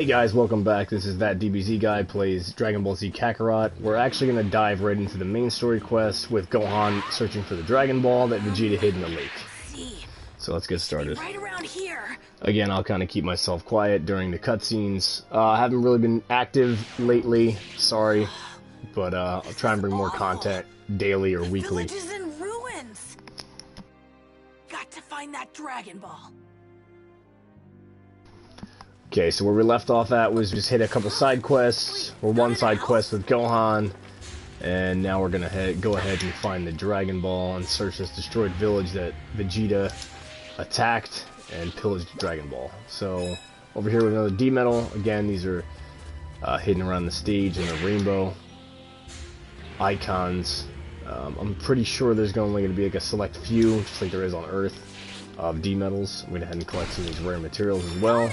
Hey guys, welcome back. This is That DBZ Guy plays Dragonball Z Kakarot. We're actually going to dive right into the main story quest with Gohan searching for the Dragon Ball that Vegeta hid in the lake. So let's get started. Right around here. Again, I'll kind of keep myself quiet during the cutscenes. I haven't really been active lately, sorry, but I'll try and bring more content daily or weekly. The village is in ruins. Got to find that Dragon Ball. Okay, so where we left off at was just hit a couple side quests, or one side quest with Gohan, and now we're gonna go ahead and find the Dragon Ball and search this destroyed village that Vegeta attacked and pillaged the Dragon Ball. So over here with another D medal. Again, these are hidden around the stage in the rainbow icons. I'm pretty sure there's only going to be like a select few, just like there is on Earth, of D medals. I'm gonna head and collect some of these rare materials as well.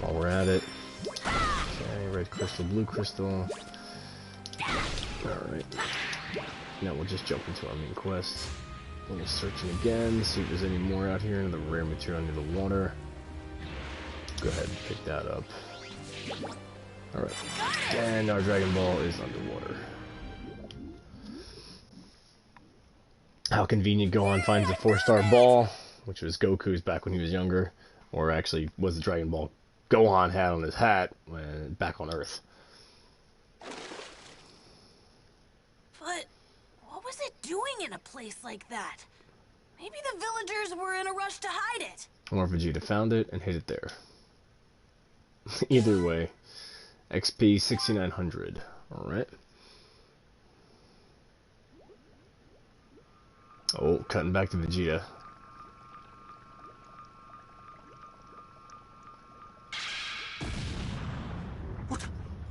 While we're at it. Okay, red crystal, blue crystal. Alright. Now we'll just jump into our main quest. A little searching again, see if there's any more out here. The rare material under the water. Go ahead and pick that up. Alright. And our Dragon Ball is underwater. How convenient Gohan finds the 4-star ball, which was Goku's back when he was younger. Or actually was the Dragon Ball Gohan had on his hat when back on Earth. But what was it doing in a place like that? Maybe the villagers were in a rush to hide it. Or Vegeta found it and hid it there. Either way. XP 6900. Alright. Oh, cutting back to Vegeta.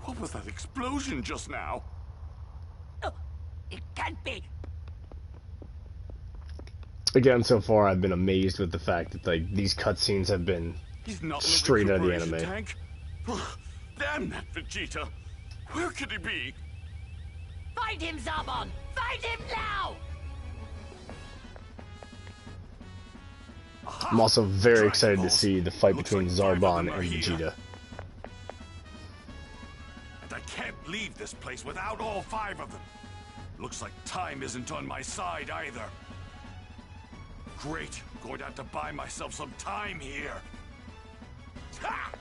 What was that explosion just now? Oh, it can't be. Again, so far I've been amazed with the fact that like these cutscenes have been straight out of the anime. Tank? Damn that Vegeta! Where could he be? Find him, Zarbon! Find him now! I'm also very excited to see the fight between Zarbon and Vegeta. I can't leave this place without all 5 of them. Looks like time isn't on my side either. Great, going to have to buy myself some time here. Ha!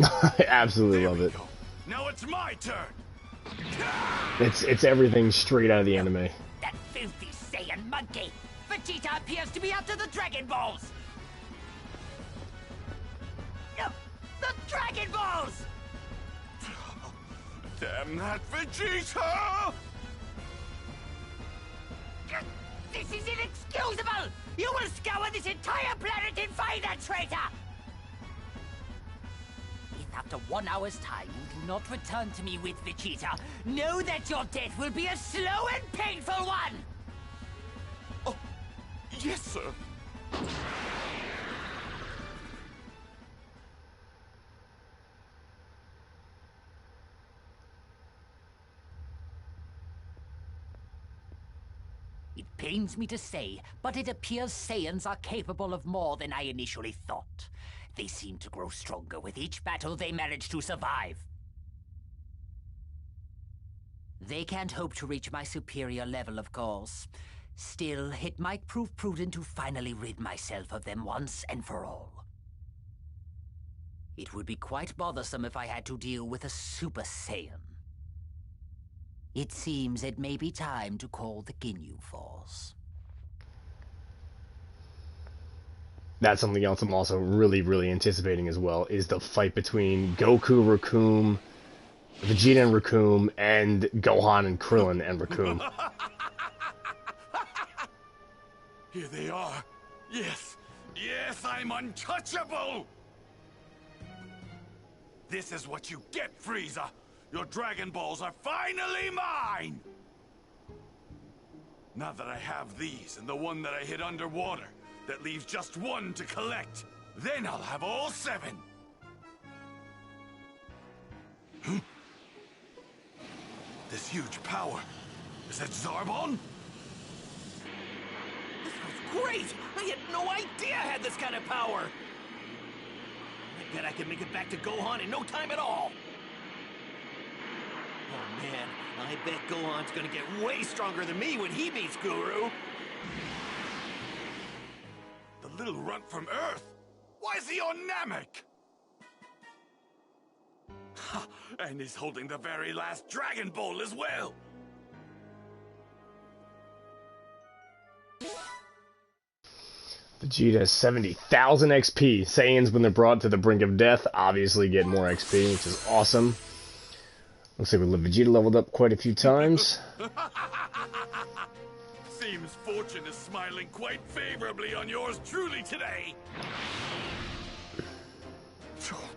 I absolutely love it. Now it's my turn. It's everything straight out of the anime. That filthy Saiyan monkey! Vegeta appears to be after the Dragon Balls! No! The Dragon Balls! Damn that Vegeta! This is inexcusable! You will scour this entire planet and find that traitor! If after 1 hour's time you do not return to me with Vegeta, know that your death will be a slow and painful one! Oh, yes, sir. It pains me to say, but it appears Saiyans are capable of more than I initially thought. They seem to grow stronger with each battle they manage to survive. They can't hope to reach my superior level, of course. Still, it might prove prudent to finally rid myself of them once and for all. It would be quite bothersome if I had to deal with a Super Saiyan. It seems it may be time to call the Ginyu Force. That's something else I'm also really anticipating as well, is the fight between Goku, Recoome, Vegeta and Recoome, and Gohan and Krillin and Recoome. Here they are. Yes, yes, I'm untouchable! This is what you get, Frieza! Your Dragon Balls are finally mine! Now that I have these and the one that I hid underwater, that leaves just 1 to collect, then I'll have all 7! Huh? This huge power. Is that Zarbon? This was great! I had no idea I had this kind of power! I bet I can make it back to Gohan in no time at all! Oh man, I bet Gohan's gonna get way stronger than me when he meets Guru! The little runt from Earth? Why is he on Namek? Ha! And he's holding the very last Dragon Ball as well! Vegeta has 70,000 XP. Saiyans, when they're brought to the brink of death, obviously get more XP, which is awesome. Looks like Vegeta leveled up quite a few times. Seems fortune is smiling quite favorably on yours truly today. Oh,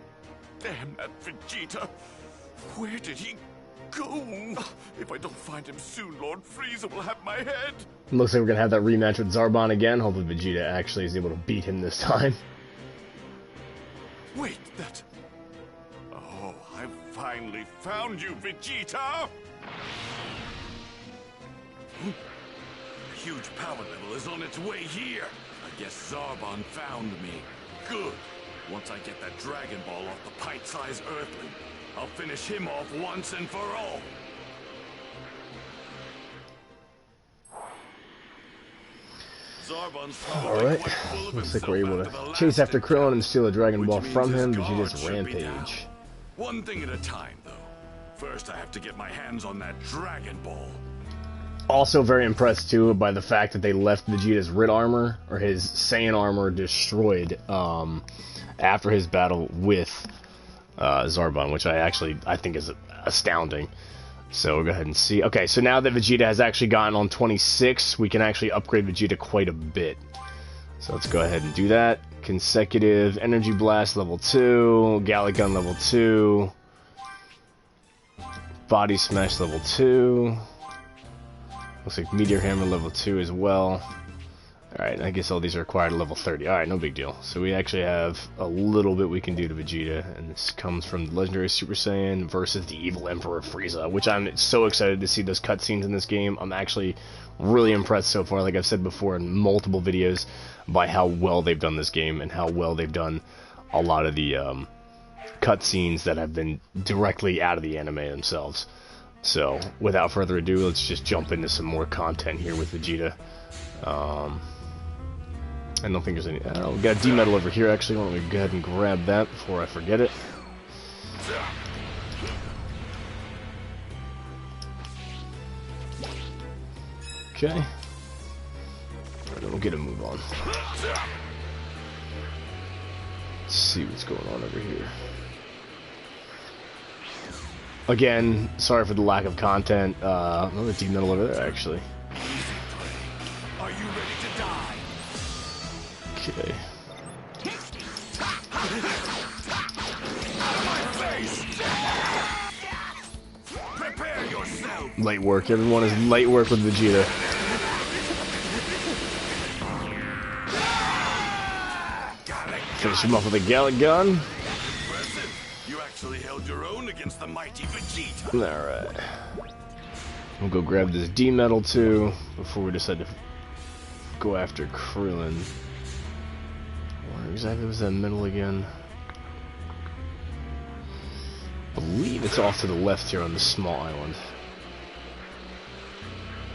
damn that Vegeta. Where did he go? If I don't find him soon, Lord Frieza will have my head. Looks like we're gonna have that rematch with Zarbon again. Hopefully Vegeta actually is able to beat him this time. Wait, that... Oh, I've finally found you, Vegeta! A huge power level is on its way here. I guess Zarbon found me. Good. Once I get that Dragon Ball off the pint-sized Earthling, I'll finish him off once and for all. Alright, looks like we're able to chase after Krillin and steal a Dragon Ball from him. Vegeta's rampage. One thing at a time, though. First, I have to get my hands on that Dragon Ball. Also very impressed, too, by the fact that they left Vegeta's Rid armor, or his Saiyan armor, destroyed after his battle with Zarbon, which I think is astounding. So we'll go ahead and see. Okay, so now that Vegeta has actually gotten on 26, we can actually upgrade Vegeta quite a bit. So let's go ahead and do that. Consecutive Energy Blast level 2, Gallic Gun level 2, Body Smash level 2. Looks like Meteor Hammer level 2 as well. Alright, I guess all these are required at level 30. Alright, no big deal. So we actually have a little bit we can do to Vegeta, and this comes from the Legendary Super Saiyan versus the Evil Emperor Frieza, which I'm so excited to see those cutscenes in this game. I'm actually really impressed so far, like I've said before in multiple videos, by how well they've done this game, and how well they've done a lot of the cutscenes that have been directly out of the anime themselves. So, without further ado, let's just jump into some more content here with Vegeta. I don't think there's any... Oh, we got a D-Metal over here, actually. Why don't we go ahead and grab that before I forget it. Okay. Alright, then we'll get a move on. Let's see what's going on over here. Again, sorry for the lack of content. Another D-Metal over there, actually. Are you ready to die? Okay. Prepare yourself. Light work. Everyone is light work with Vegeta. Finish him off with a Gallic Gun. Impressive. You actually held your own against the mighty Vegeta. Alright. We'll go grab this D-Metal too before we decide to go after Krillin. Where exactly was that metal again? I believe it's off to the left here on the small island.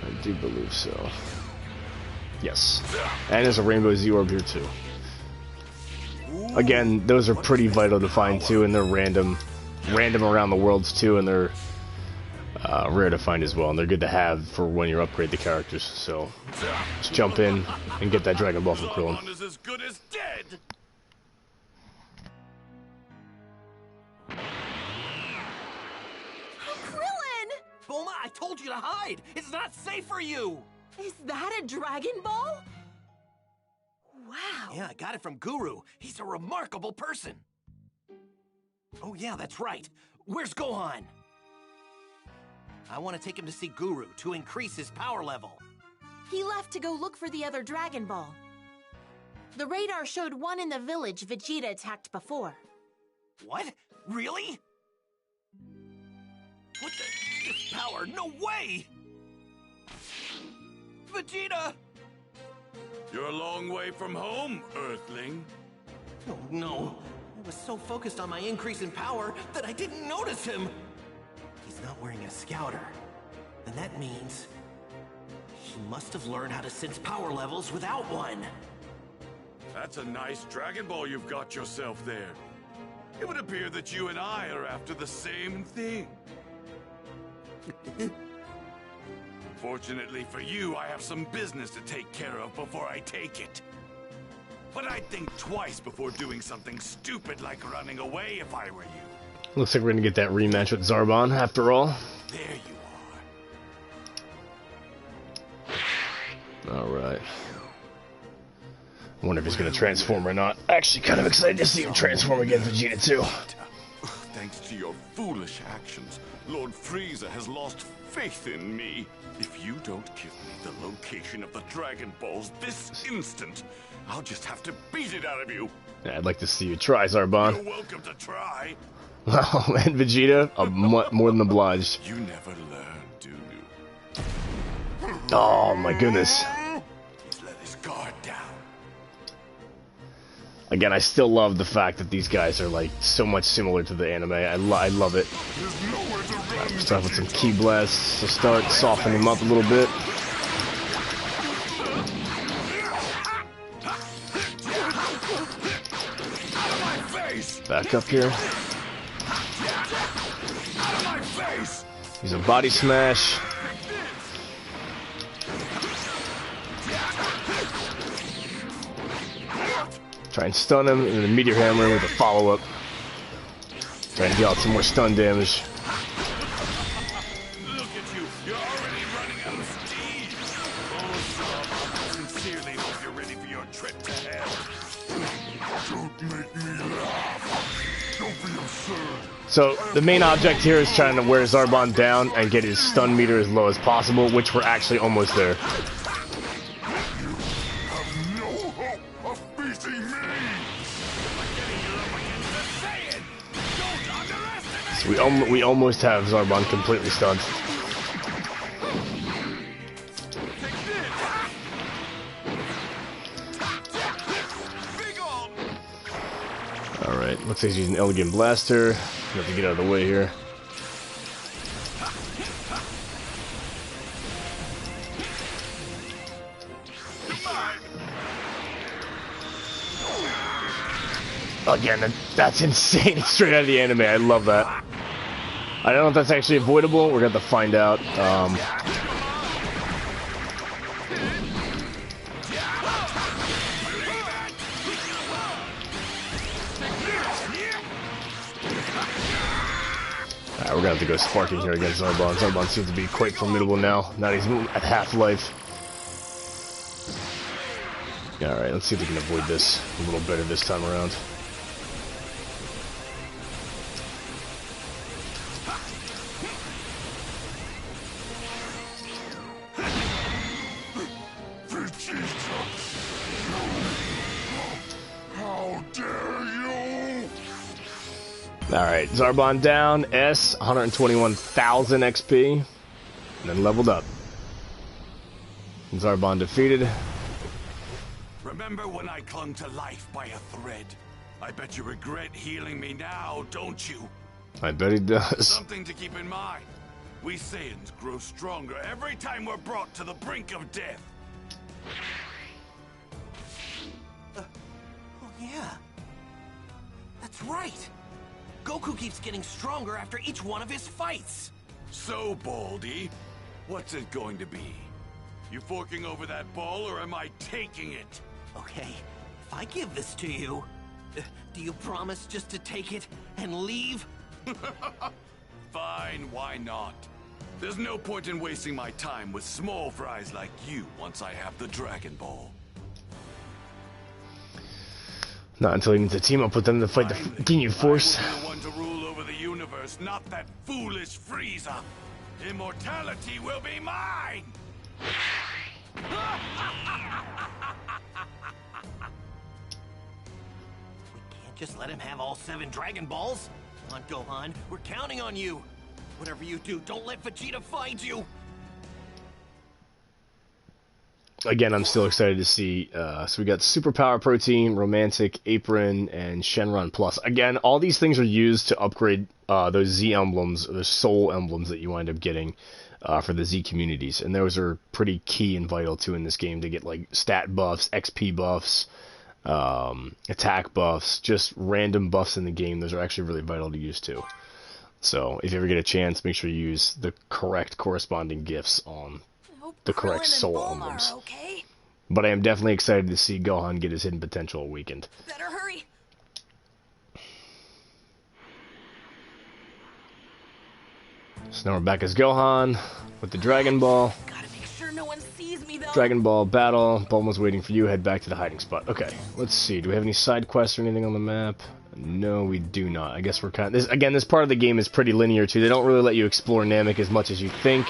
I do believe so. Yes. And there's a Rainbow Z orb here too. Again, those are pretty vital to find too, and they're random around the worlds too, and they're rare to find as well, and they're good to have for when you upgrade the characters. So let's jump in and get that Dragon Ball from Krillin. Is as good as dead. Krillin! Bulma, I told you to hide! It's not safe for you! Is that a Dragon Ball? Wow. Yeah, I got it from Guru. He's a remarkable person. Oh yeah, that's right. Where's Gohan? I want to take him to see Guru to increase his power level. He left to go look for the other Dragon Ball. The radar showed one in the village Vegeta attacked before. What? Really? What the... This power? No way! Vegeta! You're a long way from home, Earthling. Oh no, I was so focused on my increase in power that I didn't notice him. He's not wearing a scouter. And that means he must have learned how to sense power levels without one. That's a nice Dragon Ball you've got yourself there. It would appear that you and I are after the same thing. Fortunately for you, I have some business to take care of before I take it. But I'd think twice before doing something stupid like running away if I were you. Looks like we're gonna get that rematch with Zarbon after all. There you are. Alright. I wonder if he's gonna transform or not. Actually, kind of excited to see him transform against Vegeta too. Thanks to your foolish actions, Lord Frieza has lost faith in me. If you don't give me the location of the Dragon Balls this instant, I'll just have to beat it out of you. Yeah, I'd like to see you try, Zarbon. You're welcome to try. Oh, and Vegeta, more than obliged. You never learn, do you? Oh my goodness. He's let his guard down. Again, I still love the fact that these guys are like so much similar to the anime. I love it. We'll start with some Ki blasts to start, soften them up a little bit. Back up here. Use a body smash. Try and stun him, and then a meteor hammer with a follow-up. Try and get out some more stun damage. Look at you, you're already running out of steam. Oh, I sincerely hope you're ready for your trip to hell. Don't make me laugh. Don't be absurd. So, the main object here is trying to wear Zarbon down and get his stun meter as low as possible, which we're actually almost there. So we almost have Zarbon completely stunned. Alright, looks like he's using Elegant Blaster. We have to get out of the way here. Again, that's insane. It's straight out of the anime. I love that. I don't know if that's actually avoidable. We're going to have to find out. Alright, we're going to have to go sparking here against Zarbon. Zarbon seems to be quite formidable now. Now he's at half-life. Alright, let's see if we can avoid this a little better this time around. Alright, Zarbon down, S, 121,000 XP, and then leveled up. Zarbon defeated. Remember when I clung to life by a thread? I bet you regret healing me now, don't you? I bet he does. Something to keep in mind. We Saiyans grow stronger every time we're brought to the brink of death. Oh yeah. That's right. Goku keeps getting stronger after each one of his fights. So, Baldy, what's it going to be? You forking over that ball, or am I taking it? Okay, if I give this to you, do you promise just to take it and leave? Fine, why not? There's no point in wasting my time with small fries like you once I have the Dragon Ball. Not until he needs to team up with them to fight the Ginyu Force. I will be the one to rule over the universe, not that foolish Frieza. Immortality will be mine! We can't just let him have all 7 Dragon Balls. Come on, Gohan, we're counting on you. Whatever you do, don't let Vegeta find you. again, I'm still excited to see. So we got Superpower Protein, Romantic, Apron, and Shenron Plus. Again, all these things are used to upgrade those Z emblems, those soul emblems that you wind up getting for the Z communities. And those are pretty key and vital, too, in this game to get, like, stat buffs, XP buffs, attack buffs, just random buffs in the game. Those are actually really vital to use, too. So if you ever get a chance, make sure you use the correct corresponding gifts on the correct soul emblems. Okay? But I am definitely excited to see Gohan get his hidden potential awakened. Better hurry. So now we're back as Gohan with the Dragon Ball. Gotta make sure no one sees me though. Dragon Ball battle. Bulma's waiting for you. Head back to the hiding spot. Okay, let's see. Do we have any side quests or anything on the map? No, we do not. I guess we're kind of... This part of the game is pretty linear, too. They don't really let you explore Namek as much as you think.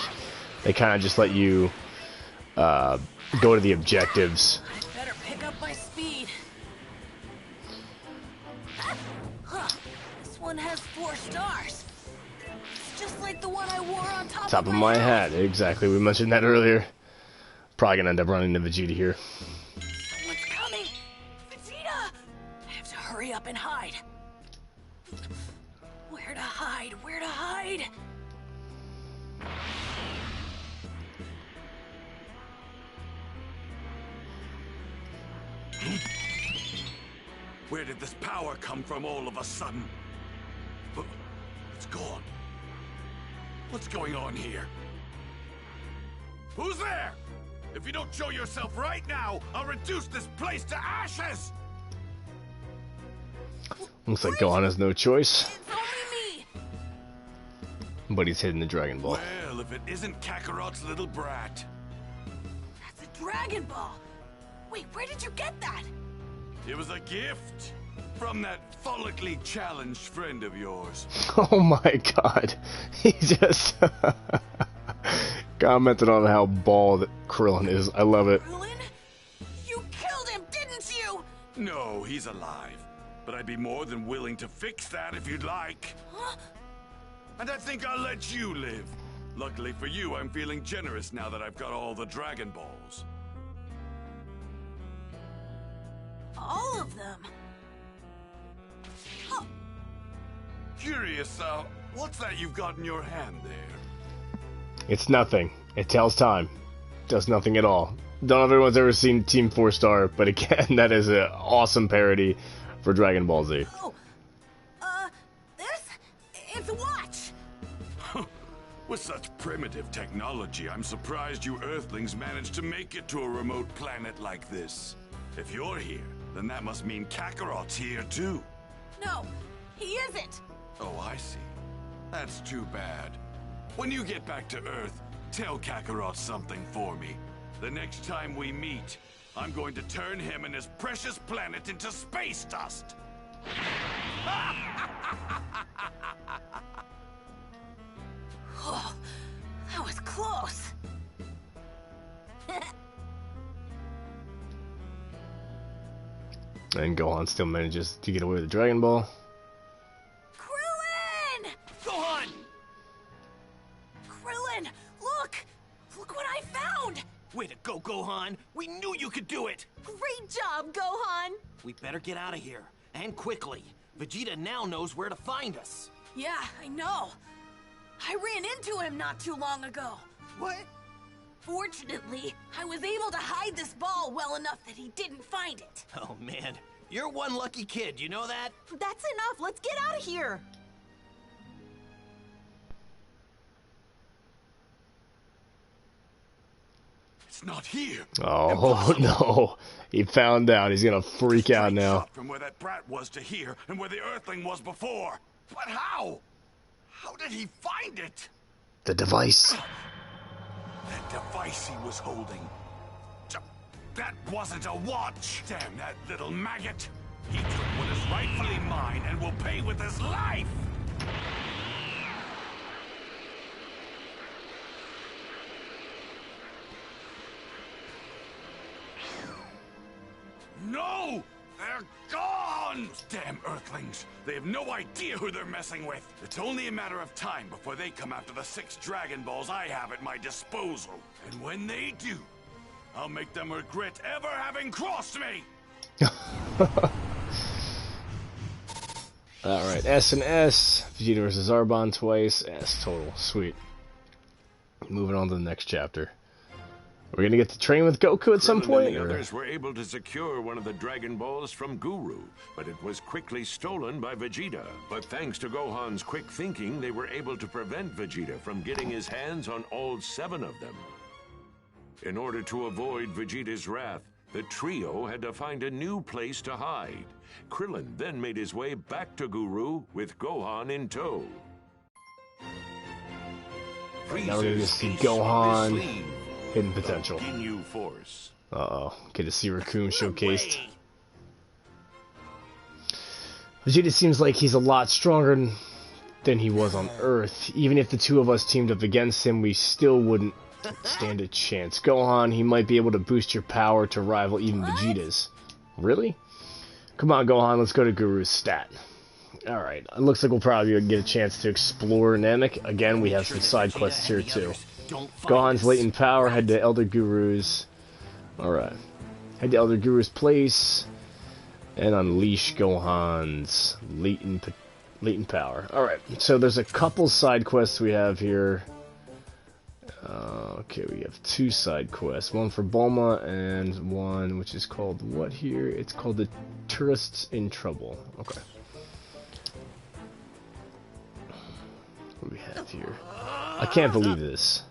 They kind of just let you go to the objectives. I better pick up my speed. Huh. This one has 4 stars. It's just like the one I wore on top of my hat. Exactly. We mentioned that earlier. Probably going to end up running into Vegeta here. Someone's coming. Vegeta! I have to hurry up and hide. Where to hide? Where to hide? Where did this power come from all of a sudden? It's gone. What's going on here? Who's there? If you don't show yourself right now, I'll reduce this place to ashes! Looks like Gohan has no choice. It's only me. But he's hidden the Dragon Ball. Well, if it isn't Kakarot's little brat. That's a Dragon Ball. Wait, where did you get that? It was a gift from that follically challenged friend of yours. Oh my god. He just commented on how bald Krillin is. I love it. Krillin? You killed him, didn't you? No, he's alive. But I'd be more than willing to fix that if you'd like. Huh? And I think I'll let you live. Luckily for you, I'm feeling generous now that I've got all the Dragon Balls. All of them? Huh. Curious, what's that you've got in your hand there? It's nothing. It tells time. Does nothing at all. Don't know if everyone's ever seen Team 4 Star, but again, that is an awesome parody for Dragon Ball Z. Oh, it's a watch. With such primitive technology, I'm surprised you Earthlings managed to make it to a remote planet like this. If you're here, then that must mean Kakarot's here too. No, he isn't. Oh, I see. That's too bad. When you get back to Earth, tell Kakarot something for me. The next time we meet, I'm going to turn him and his precious planet into space dust. Oh, that was close. And Gohan still manages to get away with the Dragon Ball. Krillin! Gohan! Krillin, look! Look what I found! Way to go, Gohan! We knew you could do it! Great job, Gohan! We better get out of here, and quickly. Vegeta now knows where to find us. Yeah, I know. I ran into him not too long ago. What? Fortunately, I was able to hide this ball well enough that he didn't find it. Oh, man. You're one lucky kid, you know that? That's enough. Let's get out of here. It's not here. Oh, Impossible. no. He found out. He's going to freak out Straight now. shot from where that brat was to here, and where the Earthling was before. But how? How did he find it? The device. That device he was holding. That wasn't a watch! Damn that little maggot! He took what is rightfully mine and will pay with his life! No! They're gone! Damn Earthlings! They have no idea who they're messing with! It's only a matter of time before they come after the 6 Dragon Balls I have at my disposal. And when they do, I'll make them regret ever having crossed me! Alright, S and S. Vegeta versus Zarbon twice. S total. Sweet. Moving on to the next chapter. We're gonna get to train with Goku at some point? And the others were able to secure one of the Dragon Balls from Guru, but it was quickly stolen by Vegeta. But thanks to Gohan's quick thinking, they were able to prevent Vegeta from getting his hands on all 7 of them. In order to avoid Vegeta's wrath, the trio had to find a new place to hide. Krillin then made his way back to Guru with Gohan in tow. Now we're gonna see Gohan hidden potential. Force. Uh-oh. Get to see Recoome showcased. Vegeta seems like he's a lot stronger than he was on Earth. Even if the two of us teamed up against him, we still wouldn't stand a chance. Gohan, he might be able to boost your power to rival even Vegeta's. Really? Come on, Gohan, let's go to Guru's stat. Alright, it looks like we'll probably get a chance to explore Namek. Again, we have some side quests here, too. Gohan's latent power, head to Elder Guru's. Alright. Head to Elder Guru's place. And unleash Gohan's latent power. Alright, so there's a couple side quests we have here. Okay, we have 2 side quests. One for Bulma and one which is called what here? It's called the Tourists in Trouble. Okay. What do we have here? I can't believe this.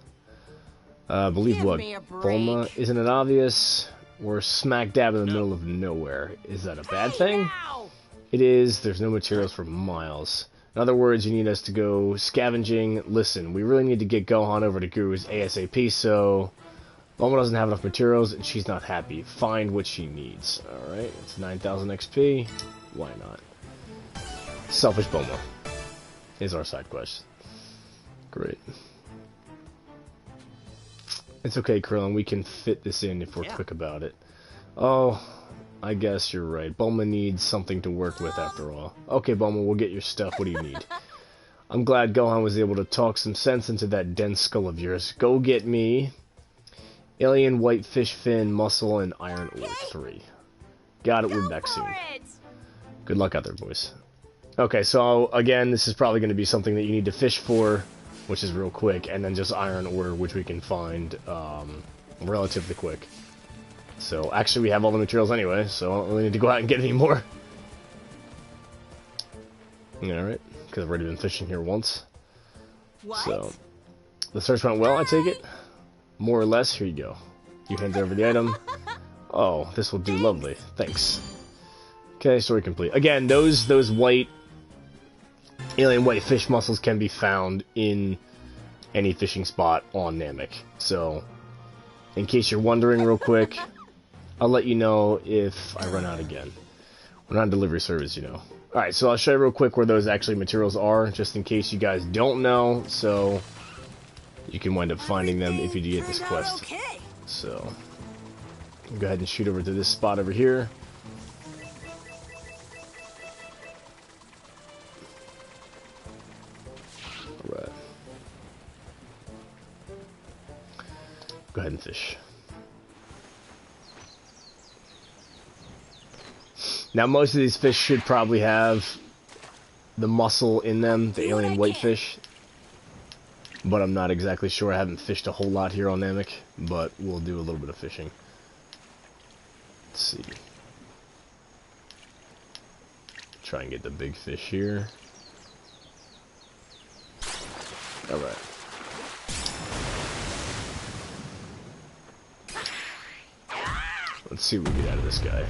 Believe what? Bulma? Isn't it obvious? We're smack dab in the middle of nowhere. Is that a bad thing? It is. There's no materials for miles. In other words, you need us to go scavenging. Listen, we really need to get Gohan over to Guru's ASAP, so Bulma doesn't have enough materials, and she's not happy. Find what she needs. Alright, it's 9,000 XP. Why not? Selfish Bulma is our side quest. Great. It's okay, Krillin. We can fit this in if we're quick about it. Oh, I guess you're right. Bulma needs something to work with after all. Okay, Bulma, we'll get your stuff. What do you need? I'm glad Gohan was able to talk some sense into that dense skull of yours. Go get me alien white fish fin, muscle, and iron ore 3. Got it. We'll be back soon. Good luck out there, boys. Okay, so again, this is probably going to be something that you need to fish for, which is real quick, and then just iron ore, which we can find relatively quick. So, actually, we have all the materials anyway, so I don't really need to go out and get any more. Alright, because I've already been fishing here once. What? So, the search went well, I take it? More or less, here you go. You hand over the item. Oh, this will do lovely. Thanks. Okay, story complete. Again, those white, alien white fish muscles can be found in any fishing spot on Namek. So, in case you're wondering real quick, I'll let you know if I run out again. We're not on delivery service, you know. Alright, so I'll show you real quick where those actually materials are, just in case you guys don't know, so you can wind up finding them if you do get this quest. So, I'll go ahead and shoot over to this spot over here. Alright. Go ahead and fish. Now, most of these fish should probably have the muscle in them, the alien whitefish. But I'm not exactly sure. I haven't fished a whole lot here on Namek, but we'll do a little bit of fishing. Let's see. Try and get the big fish here. Alright. Let's see what we get out of this guy.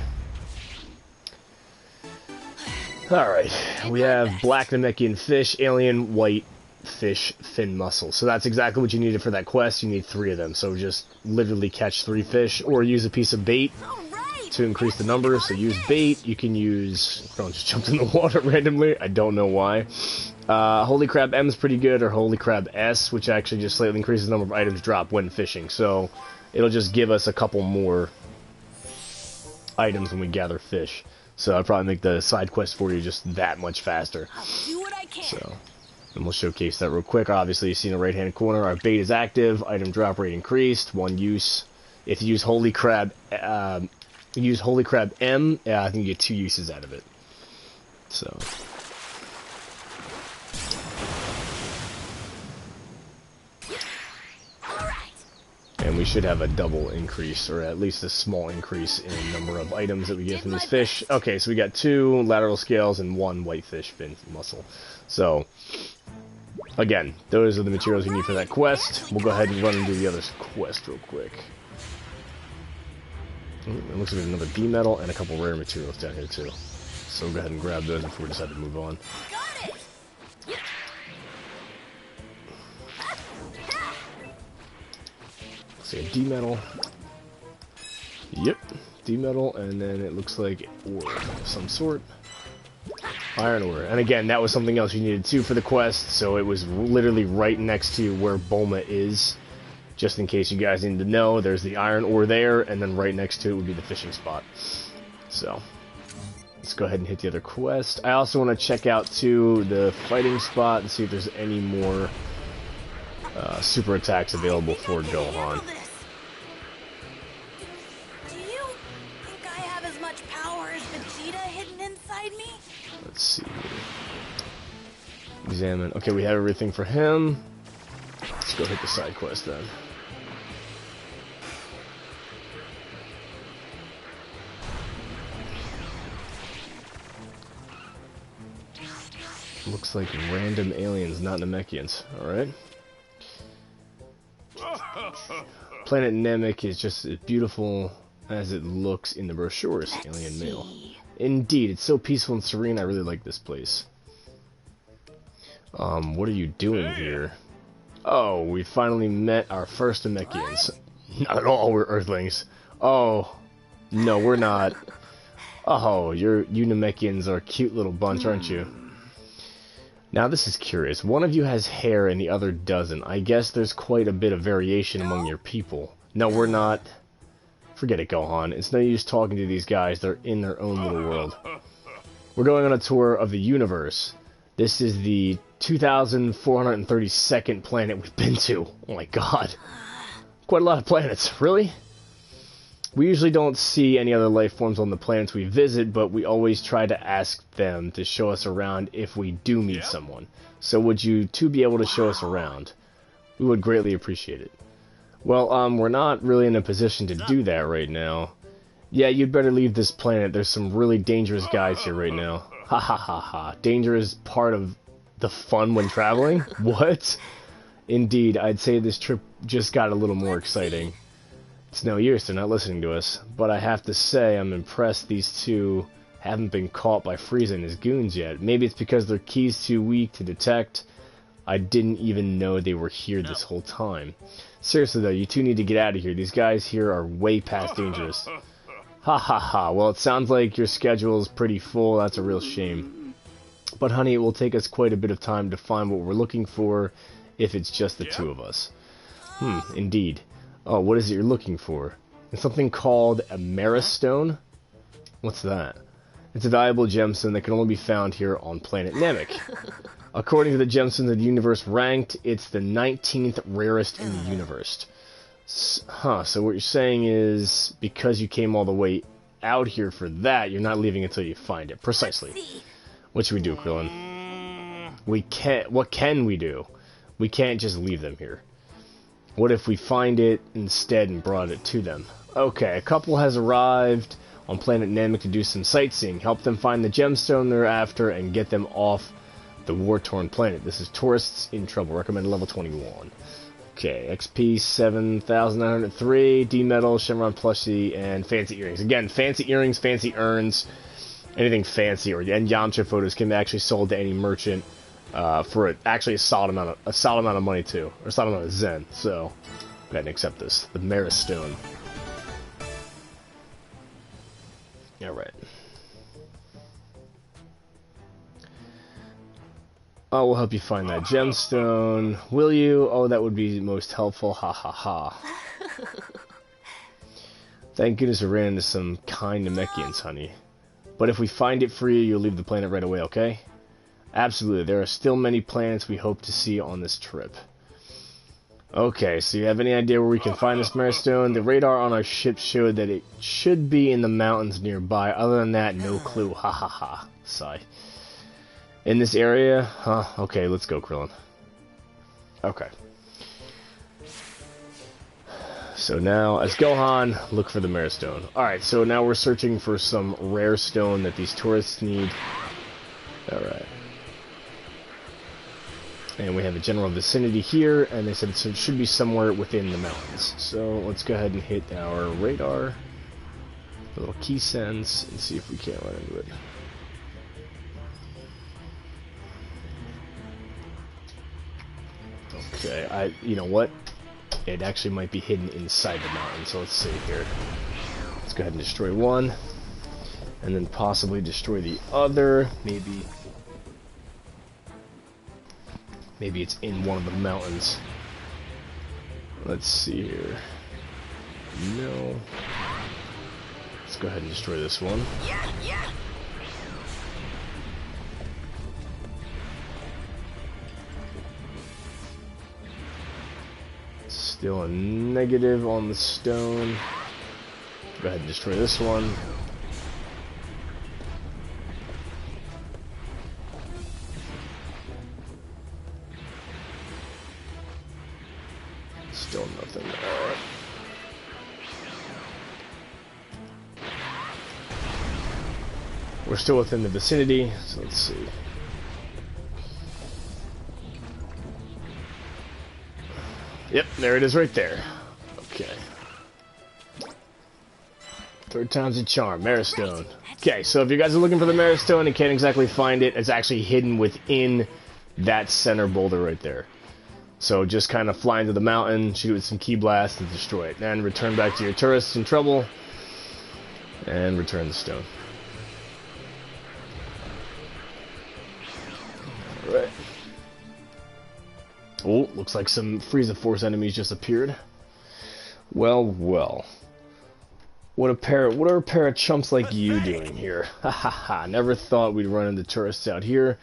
Alright, we have black Namekian fish, alien white fish, fin muscle. So that's exactly what you needed for that quest. You need 3 of them. So just literally catch 3 fish, or use a piece of bait to increase the number. So use bait. You can use... Oh, just jumped in the water randomly. I don't know why. Holy Crab M is pretty good, or Holy Crab S, which actually just slightly increases the number of items dropped when fishing. So it'll just give us a couple more items when we gather fish. So I'll probably make the side quest for you just that much faster. I'll do what I can. So, and we'll showcase that real quick. Obviously, you see in the right-hand corner, our bait is active. Item drop rate increased. 1 use. If you use Holy Crab, M, I think you get 2 uses out of it. So. And we should have a double increase, or at least a small increase in the number of items that we get from this fish. Okay, so we got 2 lateral scales and 1 whitefish fin muscle. So, again, those are the materials you need for that quest. We'll go ahead and run and do the other quest real quick. It looks like another B metal and a couple rare materials down here too. So we'll go ahead and grab those before we decide to move on. A D metal. Yep, D metal, and then it looks like ore of some sort. Iron ore. And again, that was something else you needed too for the quest, so it was literally right next to where Bulma is. Just in case you guys need to know, there's the iron ore there, and then right next to it would be the fishing spot. So, let's go ahead and hit the other quest. I also want to check out too the fighting spot and see if there's any more super attacks available for Gohan. Let's see. Examine. Okay, we have everything for him. Let's go hit the side quest then. Looks like random aliens, not Namekians. Alright. Planet Namek is just as beautiful as it looks in the brochures. Alien male. Indeed, it's so peaceful and serene. I really like this place. What are you doing here? Oh, we finally met our first Namekians. Not at all, we're Earthlings. Oh, no, we're not. Oh, you Namekians are a cute little bunch, aren't you? Now, this is curious. One of you has hair and the other doesn't. I guess there's quite a bit of variation among your people. No, we're not. Forget it, Gohan. It's no use talking to these guys. They're in their own little world. We're going on a tour of the universe. This is the 2,432nd planet we've been to. Oh my god. Quite a lot of planets. Really? We usually don't see any other life forms on the planets we visit, but we always try to ask them to show us around if we do meet someone. So would you two be able to show us around? We would greatly appreciate it. Well, we're not really in a position to do that right now. Yeah, you'd better leave this planet. There's some really dangerous guys here right now. Ha ha ha ha. Danger is part of the fun when traveling? What? Indeed, I'd say this trip just got a little more exciting. It's no use, they're not listening to us. But I have to say, I'm impressed these two haven't been caught by Frieza and his goons yet. Maybe it's because their key's too weak to detect. I didn't even know they were here this whole time. Seriously though, you two need to get out of here. These guys here are way past dangerous. Ha ha ha. Well, it sounds like your schedule is pretty full. That's a real shame. But honey, it will take us quite a bit of time to find what we're looking for if it's just the two of us. Indeed. Oh, what is it you're looking for? It's something called a Maristone? What's that? It's a valuable gemstone that can only be found here on planet Namek. According to the gemstones of the universe ranked, it's the 19th rarest in the universe. So what you're saying is, because you came all the way out here for that, you're not leaving until you find it. Precisely. What should we do, Krillin? What can we do? We can't just leave them here. What if we find it instead and brought it to them? Okay, a couple has arrived on planet Namek to do some sightseeing. Help them find the gemstone they're after and get them off the war-torn planet. This is Tourists in Trouble. Recommended level 21. Okay, XP 7,903, D-Metal, Shenron Plushie, and Fancy Earrings. Again, Fancy Earrings, Fancy Urns, anything fancy, and Yamcha photos can be actually sold to any merchant for actually a solid amount of money too, or a solid amount of Zen. So, go ahead and accept this. The Maristone. All right. Oh, we'll help you find that gemstone. Will you? Oh, that would be most helpful. Ha ha ha. Thank goodness we ran into some kind Namekians, honey. But if we find it for you, you'll leave the planet right away, okay? Absolutely. There are still many planets we hope to see on this trip. Okay, so you have any idea where we can find this Marestone? The radar on our ship showed that it should be in the mountains nearby. Other than that, no clue. Ha ha ha. Sigh. In this area? Huh? Okay, let's go, Krillin. Okay. So now, as Gohan, look for the Marestone. Alright, so now we're searching for some rare stone that these tourists need. Alright. And we have a general vicinity here, and they said it should be somewhere within the mountains. So let's go ahead and hit our radar. A little key sense, and see if we can't run into it. Okay, you know what? It actually might be hidden inside the mountain, so let's see here. Let's go ahead and destroy one, and then possibly destroy the other. Maybe it's in one of the mountains. Let's see here. No. Let's go ahead and destroy this one. Still a negative on the stone. Go ahead and destroy this one. Still nothing. We're still within the vicinity, so let's see. Yep, there it is right there. Okay. Third time's a charm. Marestone. Okay, so if you guys are looking for the Marestone and can't exactly find it, it's actually hidden within that center boulder right there. So just kind of fly into the mountain, shoot it with some key blasts, and destroy it. And return back to your tourists in trouble, and return the stone. Alright. Oh, looks like some Frieza Force enemies just appeared. Well, well. What are a pair of chumps like you doing here? Ha ha ha, never thought we'd run into tourists out here.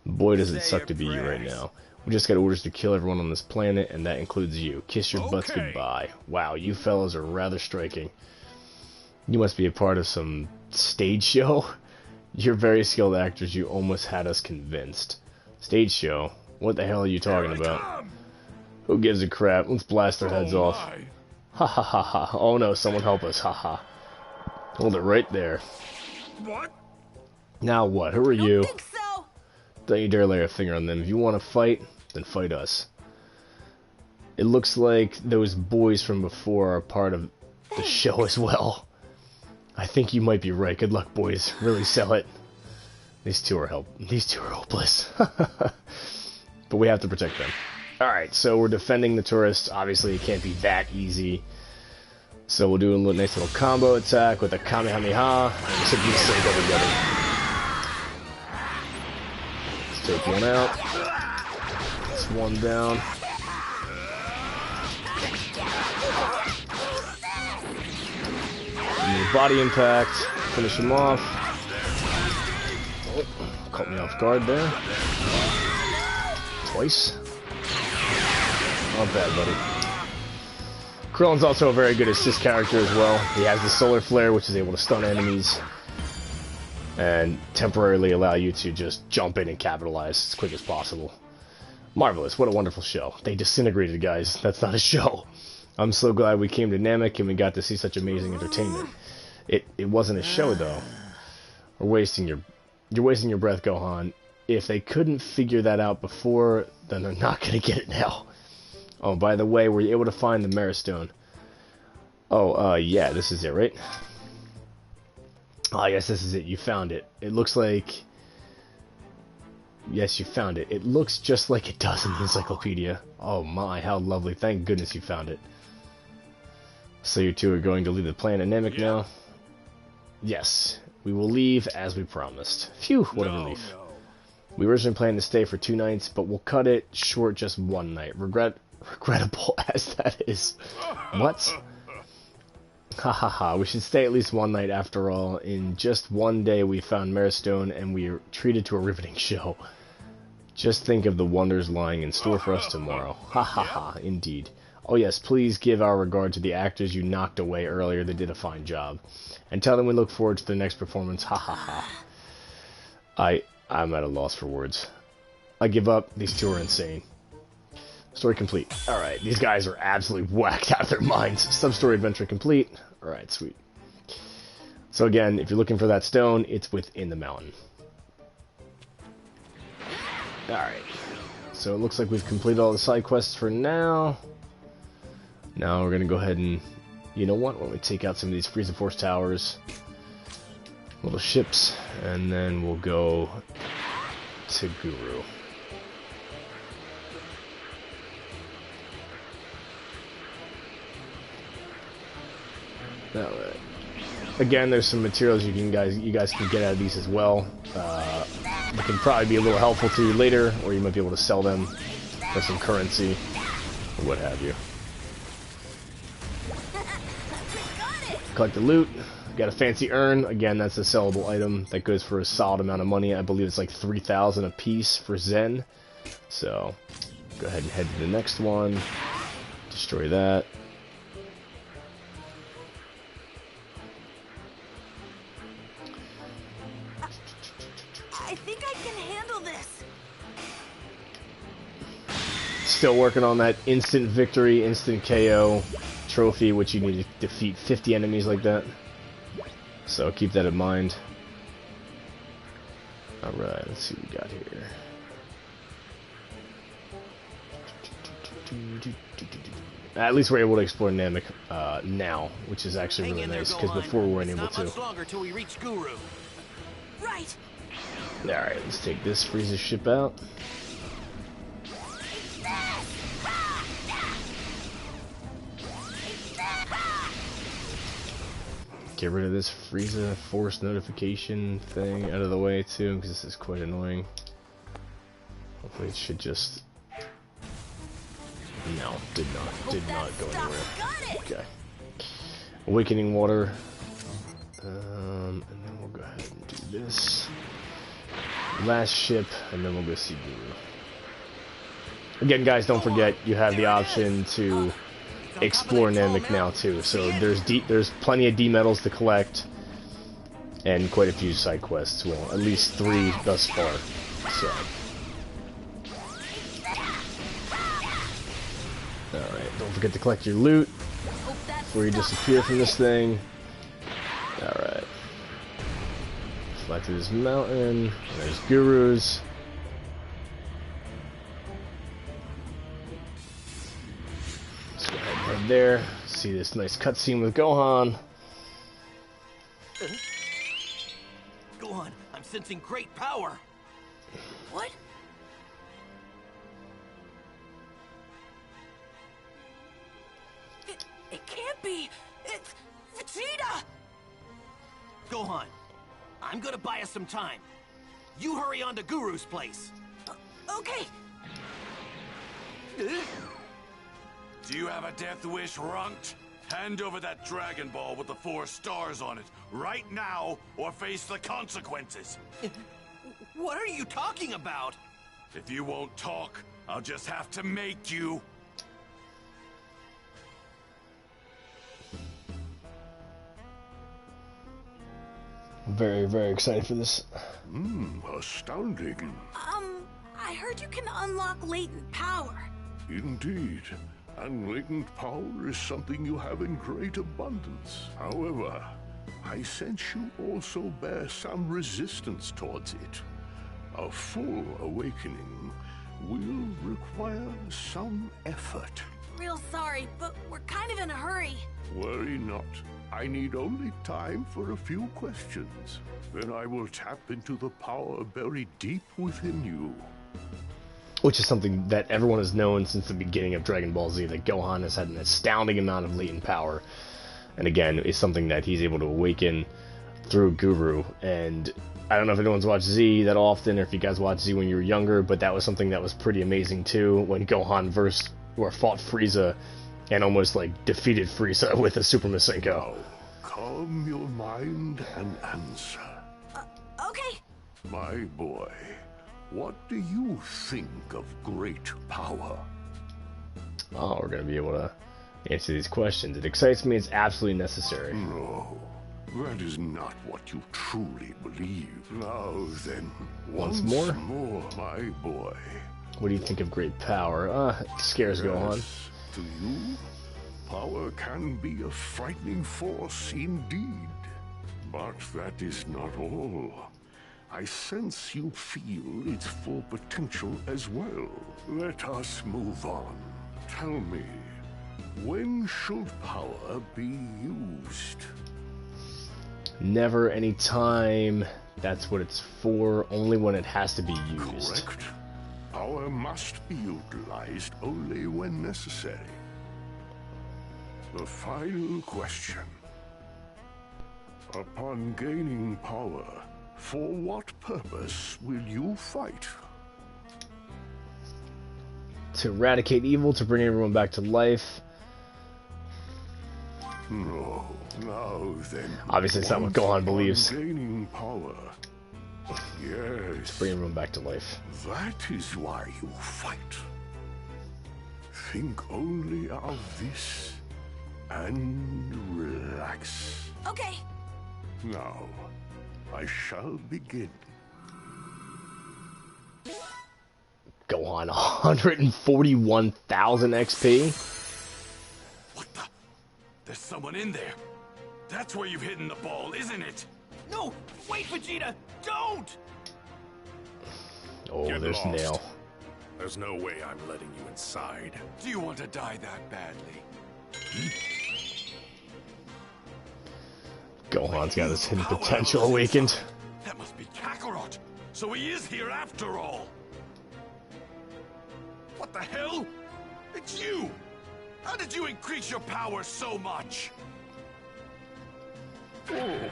Boy, does it suck to be you right now. We just got orders to kill everyone on this planet, and that includes you. Kiss your butts goodbye. Wow, you fellows are rather striking. You must be a part of some stage show? You're very skilled actors, you almost had us convinced. Stage show? What the hell are you talking about? Who gives a crap? Let's blast their heads off. Ha ha ha ha. Oh no, someone help us. Ha ha. Hold it right there. What? Now what? Who are you? Think so? Don't you dare lay a finger on them. If you want to fight, then fight us. It looks like those boys from before are part of the show as well. I think you might be right. Good luck, boys. Really sell it. These two are hopeless. But we have to protect them. Alright, so we're defending the tourists. Obviously, it can't be that easy. So we'll do a nice little combo attack with a Kamehameha. And should be safe everybody. Let's take one out. That's one down. Body impact. Finish him off. Oh, caught me off guard there. Twice. Not bad, buddy. Krillin's also a very good assist character as well. He has the Solar Flare, which is able to stun enemies and temporarily allow you to just jump in and capitalize as quick as possible. Marvelous. What a wonderful show. They disintegrated, guys. That's not a show. I'm so glad we came to Namek and we got to see such amazing entertainment. It wasn't a show, though. You're wasting your breath, Gohan. If they couldn't figure that out before, then they're not going to get it now. Oh, by the way, were you able to find the Marestone? Oh, yeah, this is it, right? Oh, yes, this is it. You found it. It looks like... Yes, you found it. It looks just like it does in the encyclopedia. Oh my, how lovely. Thank goodness you found it. So you two are going to leave the planet Namek now? Yes, we will leave as we promised. Phew, what a relief. No. We originally planned to stay for 2 nights, but we'll cut it short just 1 night. Regrettable as that is. What? Ha ha ha, we should stay at least 1 night after all. In just 1 day we found Marestone and we were treated to a riveting show. Just think of the wonders lying in store for us tomorrow. Ha ha ha, indeed. Oh yes, please give our regard to the actors you knocked away earlier. They did a fine job. And tell them we look forward to their next performance. Ha ha ha. I'm at a loss for words. I give up. These two are insane. Story complete. Alright, these guys are absolutely whacked out of their minds. Sub-story adventure complete. Alright, sweet. So again, if you're looking for that stone, it's within the mountain. Alright. So it looks like we've completed all the side quests for now. Now we're going to go ahead and... You know what? Why don't we take out some of these Frieza Force towers. Little ships. And then we'll go to Guru. Alright. Again, there's some materials you guys can get out of these as well. They can probably be a little helpful to you later, or you might be able to sell them for some currency, or what have you. Collect the loot. Got a fancy urn. Again, that's a sellable item that goes for a solid amount of money. I believe it's like 3,000 a piece for Zen. So, go ahead and head to the next one. Destroy that. I think I can handle this. Still working on that instant victory, instant KO trophy, which you need to defeat 50 enemies like that. So keep that in mind. Alright, let's see what we got here. At least we're able to explore Namek now, which is actually really nice, because before we weren't able to. Right. Alright, let's take this Frieza ship out. Get rid of this Frieza Force notification thing out of the way too, because this is quite annoying. Hopefully it should just... No, did not go anywhere. Okay. Awakening water. And then we'll go ahead and do this. Last ship, and then we'll go see Guru. Again, guys, don't forget you have the option to explore Namek now too. So there's plenty of D medals to collect, and quite a few side quests. Well, at least 3 thus far. So. Alright, don't forget to collect your loot before you disappear from this thing. Alright. Fly through this mountain. There's Gurus. Let's go ahead and head there. See this nice cutscene with Gohan. Gohan, I'm sensing great power. What? It can't be. It's Vegeta. Gohan, I'm gonna buy us some time. You hurry on to Guru's place. Okay. Do you have a death wish, Runked? Hand over that Dragon Ball with the 4 stars on it, right now, or face the consequences. What are you talking about? If you won't talk, I'll just have to make you. Very, very excited for this. Astounding. I heard you can unlock latent power. Indeed. And latent power is something you have in great abundance. However, I sense you also bear some resistance towards it. A full awakening will require some effort. Real sorry, but we're kind of in a hurry. Worry not. I need only time for a few questions. Then I will tap into the power buried deep within you. Which is something that everyone has known since the beginning of Dragon Ball Z, that Gohan has had an astounding amount of latent power. And again, it's something that he's able to awaken through Guru. And I don't know if anyone's watched Z that often, or if you guys watched Z when you were younger, but that was something that was pretty amazing too, when Gohan fought Frieza and almost like defeated Frieza with a Super Masenko. Calm your mind and answer. Okay. My boy, what do you think of great power? Oh, we're gonna be able to answer these questions. It excites me. It's absolutely necessary. No, that is not what you truly believe. Now then, Once more, my boy. what do you think of great power? It scares Gohan. Yes, to you, power can be a frightening force indeed. But that is not all. I sense you feel its full potential as well. Let us move on. Tell me, when should power be used? Never, any time. That's what it's for. Only when it has to be used. Correct. Power must be utilized only when necessary. The final question. Upon gaining power, for what purpose will you fight? To eradicate evil, to bring everyone back to life. No. Now then. Obviously, it's not what Gohan believes. Gaining power. Yes. Bring everyone back to life. That is why you fight. Think only of this and relax. Okay. Now, I shall begin. Gohan, 141,000 XP? What the? There's someone in there. That's where you've hidden the ball, isn't it? No! Wait, Vegeta! Don't! Oh, Get there's lost. Nail. There's no way I'm letting you inside. Do you want to die that badly? Gohan's got his hidden potential awakened. That must be Kakarot. So he is here after all. What the hell? It's you! How did you increase your power so much? Oh,